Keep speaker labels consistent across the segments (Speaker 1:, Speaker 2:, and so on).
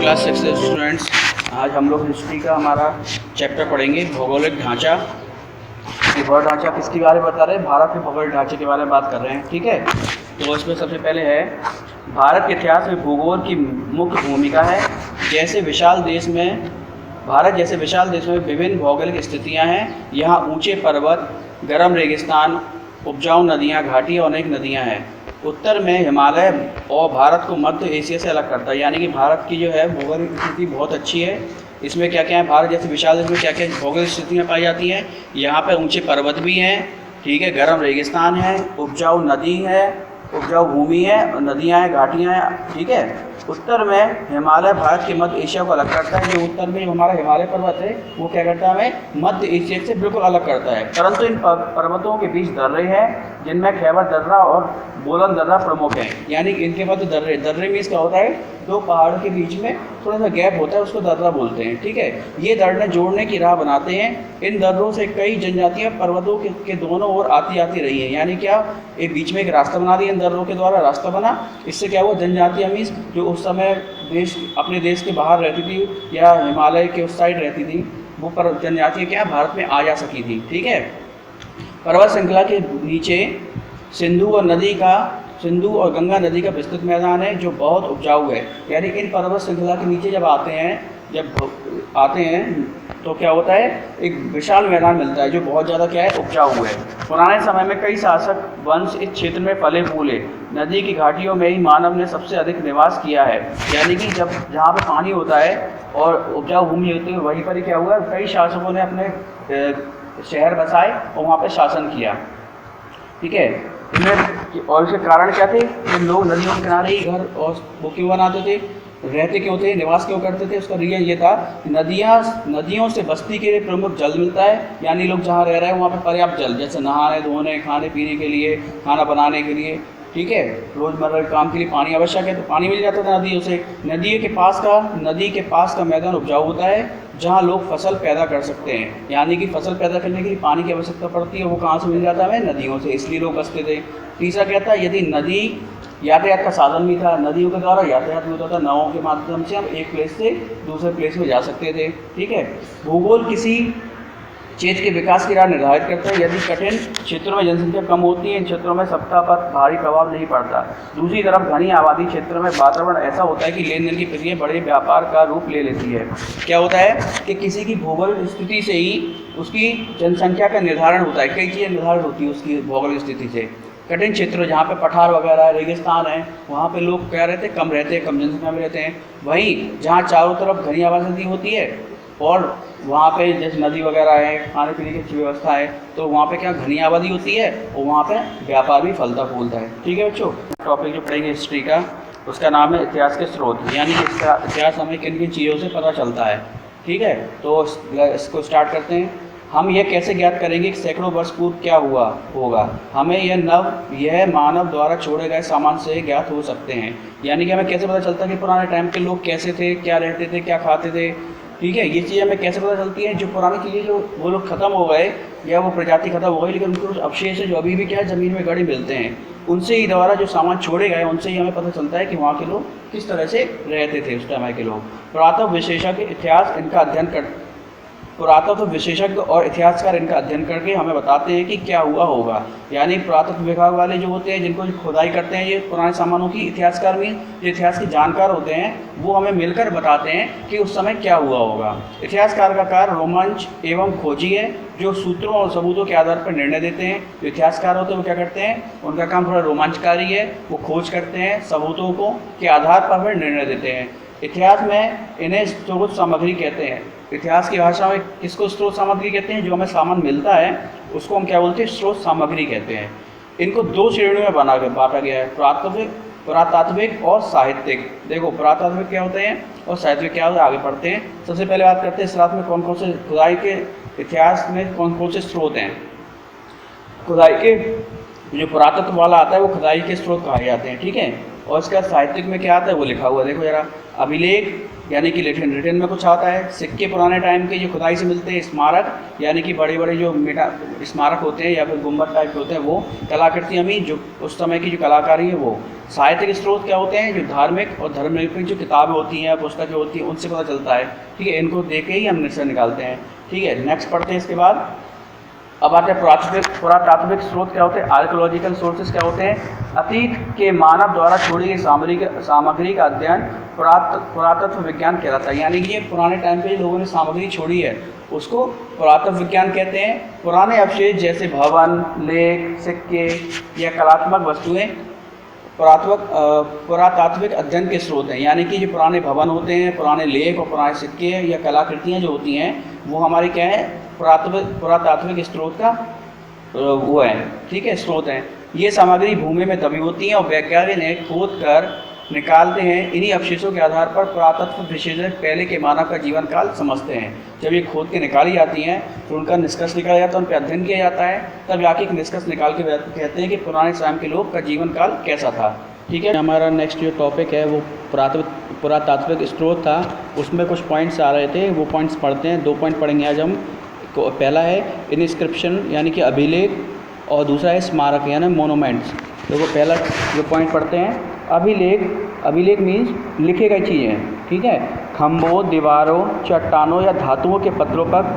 Speaker 1: Class 6 students, आज हम लोग हिस्ट्री का हमारा चैप्टर पढ़ेंगे, भौगोलिक ढांचा। ये भौगोलिक ढांचा किसके बारे में बता रहे हैं? भारत के भौगोलिक ढांचे के बारे में बात कर रहे हैं। ठीक है, तो इसमें सबसे पहले है भारत के इतिहास में भूगोल की मुख्य भूमिका है। भारत जैसे विशाल देश में विभिन्न भौगोलिक स्थितियाँ हैं। यहाँ ऊँचे पर्वत, गर्म रेगिस्तान, उपजाऊ नदियाँ, घाटियाँ और अनेक नदियाँ हैं। उत्तर में हिमालय और भारत को मध्य एशिया से अलग करता है, यानी कि भारत की जो है भौगोलिक स्थिति बहुत अच्छी है। इसमें क्या क्या है, भारत जैसे विशाल देश में क्या क्या भौगोलिक स्थितियाँ पाई जाती हैं? यहाँ पे ऊंचे पर्वत भी हैं, ठीक है, गर्म रेगिस्तान है, उपजाऊ नदी है, उपजाऊ भूमि है, नदियाँ हैं, घाटियाँ हैं, ठीक है। उत्तर में हिमालय भारत के मध्य एशिया को अलग करता है। जो उत्तर में हमारा हिमालय पर्वत है वो क्या करता है, हमें मध्य एशिया से बिल्कुल अलग करता है। परंतु इन पर्वतों के बीच दर्रे हैं, जिनमें खैबर दर्रा और बोलन दर्रा प्रमुख हैं। यानी इनके बाद दर्रे मीन्स क्या होता है, दो पहाड़ों के बीच में थोड़ा सा गैप होता है, उसको दर्रा बोलते हैं। ठीक है, ये दर्रे जोड़ने की राह बनाते हैं। इन दर्रों से कई जनजातियां पर्वतों के दोनों ओर आती रही हैं। यानी क्या, एक बीच में एक रास्ता बना दिया, इन दर्रों के द्वारा रास्ता बना। इससे क्या हुआ, जनजातियां मीन्स जो उस समय अपने देश के बाहर रहती थी या हिमालय के उस साइड रहती थी, वो जनजातियाँ क्या भारत में आ जा सकी थी। ठीक है, पर्वत श्रृंखला के नीचे सिंधु और गंगा नदी का विस्तृत मैदान है, जो बहुत उपजाऊ है। यानी इन पर्वत श्रृंखला के नीचे जब आते हैं तो क्या होता है, एक विशाल मैदान मिलता है जो बहुत ज़्यादा क्या है, उपजाऊ है। पुराने समय में कई शासक वंश इस क्षेत्र में फले फूले। नदी की घाटियों में ही मानव ने सबसे अधिक निवास किया है। यानी कि जहाँ पे पानी होता है और उपजाऊ भूमि होती है, वहीं पर ही क्या हुआ, कई शासकों ने अपने शहर बसाए और वहाँ पर शासन किया। ठीक है, और इसके कारण क्या थे, लोग नदियों के किनारे ही घर और वो क्यों बनाते थे, रहते क्यों थे, निवास क्यों करते थे? उसका रीजन ये था, नदियों से बस्ती के लिए प्रमुख जल मिलता है। यानी लोग जहाँ रह रहे हैं वहाँ पे पर्याप्त जल, जैसे नहाने धोने, खाने पीने के लिए, खाना बनाने के लिए, ठीक है, रोजमर्रा के काम के लिए पानी आवश्यक है, तो पानी मिल जाता था नदियों से। नदी के पास का मैदान उपजाऊ होता है, जहाँ लोग फसल पैदा कर सकते हैं। यानी कि फसल पैदा करने के लिए पानी की आवश्यकता पड़ती है, वो कहाँ से मिल जाता है, नदियों से, इसलिए लोग बसते थे। तीसरा क्या था, यदि नदी यातायात का साधन भी था, नदियों के द्वारा यातायात होता था, नावों के माध्यम से हम एक प्लेस से दूसरे प्लेस में जा सकते थे। ठीक है, भूगोल किसी क्षेत्र के विकास की राह निर्धारित करता है। यदि कठिन क्षेत्रों में जनसंख्या कम होती है, इन क्षेत्रों में सत्ता पर भारी प्रभाव नहीं पड़ता। दूसरी तरफ घनी आबादी क्षेत्रों में वातावरण ऐसा होता है कि लेन देन की प्रक्रिया बड़े व्यापार का रूप ले लेती है। क्या होता है कि किसी की भौगोलिक स्थिति से ही उसकी जनसंख्या का निर्धारण होता है। कई चीज़ें निर्धारित होती है उसकी भौगोलिक स्थिति से। कठिन क्षेत्र जहाँ पे पठार वगैरह रेगिस्तान है, वहाँ पे लोग क्या रहते हैं, कम जनसंख्या में रहते हैं। वहीं जहाँ चारों तरफ घनी आबादी होती है और वहाँ पे जैसे नदी वगैरह है, खाने पीने की अच्छी व्यवस्था है, तो वहाँ पे क्या घनी आबादी होती है और वहाँ पे व्यापार भी फलता फूलता है। ठीक है बच्चों, टॉपिक जो पढ़ेंगे हिस्ट्री का, उसका नाम है इतिहास के स्रोत। यानी कि इसका इतिहास हमें किन किन चीज़ों से पता चलता है। ठीक है, तो इसको स्टार्ट करते हैं। हम यह कैसे ज्ञात करेंगे कि सैकड़ों वर्ष पूर्व क्या हुआ होगा? हमें यह मानव द्वारा छोड़े गए सामान से ज्ञात हो सकते हैं। यानी कि हमें कैसे पता चलता है कि पुराने टाइम के लोग कैसे थे, क्या रहते थे, क्या खाते थे। ठीक है, ये चीज़ हमें कैसे पता चलती है? जो पुरानी चीज़ें, जो वो लोग ख़त्म हो गए या वो प्रजाति ख़त्म हो गई, लेकिन उनके कुछ अवशेष है जो अभी भी क्या है, ज़मीन में गड़े मिलते हैं। उनसे ही द्वारा जो सामान छोड़े गए, उनसे ही हमें पता चलता है कि वहाँ के लोग किस तरह से रहते थे उस समय के लोग। पुरातत्व विशेषज्ञ और इतिहासकार इनका अध्ययन करके हमें बताते हैं कि क्या हुआ होगा। यानी पुरातत्व विभाग वाले जो होते हैं, जिनको खुदाई करते हैं ये पुराने सामानों की, इतिहासकार में जो इतिहास के जानकार होते हैं, वो हमें मिलकर बताते हैं कि उस समय क्या हुआ होगा। इतिहासकार का कार्य रोमांच एवं खोजी है, जो सूत्रों और सबूतों के आधार पर निर्णय देते हैं। जो इतिहासकार होते हैं वो क्या करते हैं, उनका काम थोड़ा रोमांचकारी है, वो खोज करते हैं, सबूतों को के आधार पर वे निर्णय देते हैं। इतिहास में इन्हें स्रोत सामग्री कहते हैं। इतिहास की भाषा में किसको स्रोत सामग्री कहते हैं? जो हमें सामान मिलता है उसको हम क्या बोलते हैं, स्रोत सामग्री कहते हैं। इनको दो श्रेणियों में बांटा गया है, पुरातात्विक और साहित्यिक। देखो, पुरातात्विक क्या होते हैं और साहित्यिक क्या होते हैं, आगे पढ़ते हैं। सबसे पहले बात करते हैं इस रात में कौन कौन से खुदाई के इतिहास में कौन कौन से स्रोत हैं। खुदाई के जो पुरातत्व वाला आता है वो खुदाई के स्रोत कहे जाते हैं। ठीक है, और इसका साहित्यिक में क्या आता है वो लिखा हुआ है, देखो जरा। अभिलेख यानी कि रिटर्न में कुछ आता है। सिक्के पुराने टाइम के जो खुदाई से मिलते हैं। स्मारक यानी कि बड़े बड़े जो स्मारक होते हैं या फिर गुम्बद टाइप के होते हैं, वो कलाकृति हमें जो उस समय की जो कलाकारी है वो। साहित्यिक स्रोत क्या होते हैं? जो धार्मिक और धर्मनिरपेक्ष जो किताबें होती हैं, पुस्तकें होती हैं, उनसे पता चलता है। ठीक है, इनको देख के ही हम निष्कर्ष निकालते हैं। ठीक है, नेक्स्ट पढ़ते हैं इसके बाद। अब आते हैं पुरातात्विक स्रोत क्या होते हैं? आर्कियोलॉजिकल सोर्सेज क्या होते हैं? अतीत के मानव द्वारा छोड़ी गई सामग्री का अध्ययन पुरातत्व विज्ञान कहलाता है। यानी कि ये पुराने टाइम पे लोगों ने सामग्री छोड़ी है उसको पुरातत्व विज्ञान कहते हैं। पुराने अवशेष जैसे भवन, लेख, सिक्के या कलात्मक वस्तुएं पुरातात्विक अध्ययन के स्रोत हैं। यानी कि जो पुराने भवन होते हैं, पुराने लेख और पुराने सिक्के या कलाकृतियाँ जो होती हैं वो हमारी क्या है? पुरातात्विक स्रोत का वो है। ठीक है, स्रोत हैं। ये सामग्री भूमि में दबी होती हैं और वैज्ञानिक ने खोद कर निकालते हैं। इन्हीं अवशेषों के आधार पर पुरातत्व विशेषज्ञ पहले के मानव का जीवन काल समझते हैं। जब ये खोद के निकाली जाती हैं तो उनका निष्कर्ष निकाला जाता है, उन पर अध्ययन किया जाता है, तब जाके एक निष्कर्ष निकाल के कहते हैं कि पुराने समय के लोग का जीवन काल कैसा था। ठीक है, हमारा नेक्स्ट जो टॉपिक है वो पुरातात्विक स्रोत था। उसमें कुछ पॉइंट्स आ रहे थे, वो पॉइंट्स पढ़ते हैं। 2 पॉइंट पढ़ेंगे आज हम। पहला है इनस्क्रिप्शन यानी कि अभिलेख, और दूसरा है स्मारक यानी मोनूमेंट्स। तो वो पहला जो पॉइंट पढ़ते हैं, अभिलेख मीन्स लिखे गई चीज़ें। ठीक है, खम्भों, दीवारों, चट्टानों या धातुओं के पत्रों पर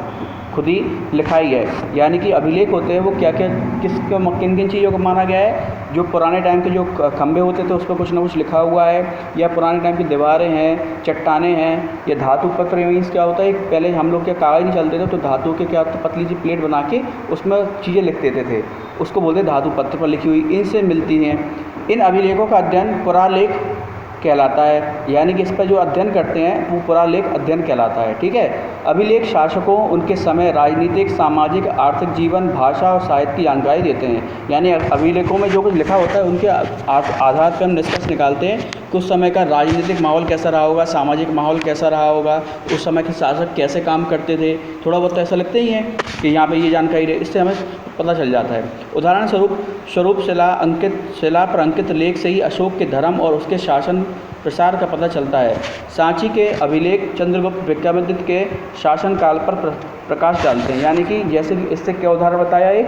Speaker 1: खुद ही लिखाई है। यानी कि अभिलेख होते हैं वो क्या क्या किन किन चीज़ों को माना गया है? जो पुराने टाइम के जो खम्भे होते थे उस पर कुछ ना कुछ लिखा हुआ है, या पुराने टाइम की दीवारें हैं, चट्टानें हैं, या धातु पत्र मीन्स क्या होता है? पहले हम लोग के कागज़ नहीं चलते थे तो धातु के क्या होता, पतली सी प्लेट बना के उसमें चीज़ें लिख देते थे, उसको बोलते धातु पत्र पर लिखी हुई, इनसे मिलती हैं। इन अभिलेखों का अध्ययन पुरालेख कहलाता है। यानी कि इस पर जो अध्ययन करते हैं वो पुरालेख अध्ययन कहलाता है। ठीक है, अभिलेख शासकों, उनके समय, राजनीतिक, सामाजिक, आर्थिक जीवन, भाषा और साहित्य की जानकारी देते हैं। यानी अभिलेखों में जो कुछ लिखा होता है उनके आधार पर हम निष्कर्ष निकालते हैं कि उस समय का राजनीतिक माहौल कैसा रहा होगा, सामाजिक माहौल कैसा रहा होगा, उस समय के शासक कैसे काम करते थे। थोड़ा बहुत तो ऐसा लगता ही है कि यहाँ पर ये जानकारी रहे, इससे हमें पता चल जाता है। उदाहरण स्वरूप शिला पर अंकित लेख से ही अशोक के धर्म और उसके शासन प्रसार का पता चलता है। सांची के अभिलेख चंद्रगुप्त विक्रमादित्य के शासनकाल पर प्रकाश डालते हैं। यानी कि जैसे कि इससे क्या उदाहरण बताया है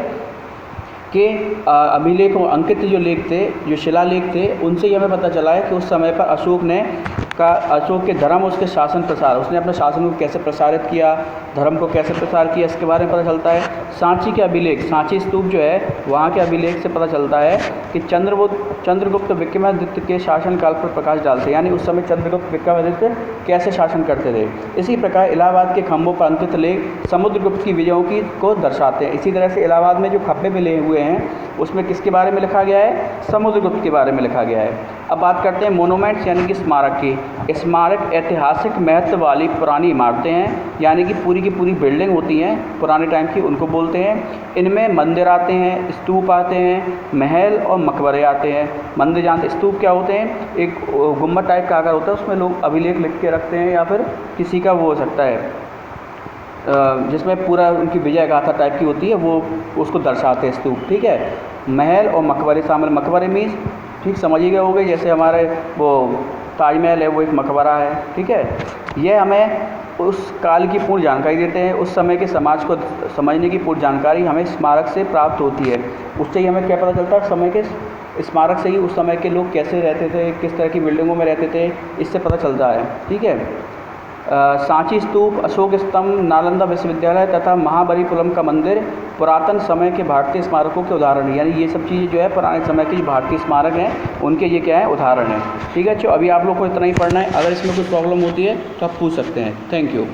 Speaker 1: कि अभिलेख और अंकित जो लेख थे, जो शिलालेख थे, उनसे ही हमें पता चला है कि उस समय पर अशोक के धर्म, उसके शासन प्रसार, उसने अपने शासन को कैसे प्रसारित किया, धर्म को कैसे प्रसार किया, इसके बारे में पता चलता है। सांची के अभिलेख, सांची स्तूप जो है वहाँ के अभिलेख से पता चलता है कि चंद्रगुप्त विक्रमादित्य के शासनकाल पर प्रकाश डालते हैं। यानी उस समय चंद्रगुप्त विक्रमादित्य कैसे शासन करते थे। इसी प्रकार इलाहाबाद के खंभों पर अंकित लेख समुद्रगुप्त की विजयों को दर्शाते हैं। इसी तरह से इलाहाबाद में जो खंभे मिले हुए हैं उसमें किसके बारे में लिखा गया है? समुद्रगुप्त के बारे में लिखा गया है। अब बात करते हैं मोनूमेंट्स यानी कि स्मारक की। स्मारक ऐतिहासिक महत्व वाली पुरानी इमारतें हैं, यानी कि पूरी की पूरी बिल्डिंग होती हैं पुराने टाइम की, उनको बोलते हैं। इनमें मंदिर आते हैं, स्तूप आते हैं, महल और मकबरे आते हैं। मंदिर जानते, स्तूप क्या होते हैं? एक गुम्बद टाइप का आकार होता है, उसमें लोग अभिलेख लिख के रखते हैं, या फिर किसी का वो हो सकता है जिसमें पूरा उनकी विजय गाथा टाइप की होती है, वो उसको दर्शाते हैं स्तूप। ठीक है, महल और मकबरे शामिल। मकबरे मीन्स ठीक समझिए गए होंगे, जैसे हमारे वो ताजमहल है वो एक मकबरा है। ठीक है, यह हमें उस काल की पूर्ण जानकारी देते हैं। उस समय के समाज को समझने की पूर्ण जानकारी हमें स्मारक से प्राप्त होती है। उससे ही हमें क्या पता चलता है? समय के स्मारक से ही उस समय के लोग कैसे रहते थे, किस तरह की बिल्डिंगों में रहते थे, इससे पता चलता है। ठीक है, सांची स्तूप, अशोक स्तंभ, नालंदा विश्वविद्यालय तथा महाबलीपुरम का मंदिर पुरातन समय के भारतीय स्मारकों के उदाहरण हैं। यानी ये सब चीज़ें जो है पुराने समय के जो भारतीय स्मारक हैं उनके ये क्या है? उदाहरण हैं। ठीक है, अभी आप लोग को इतना ही पढ़ना है। अगर इसमें कोई प्रॉब्लम होती है तो आप पूछ सकते हैं। Thank you.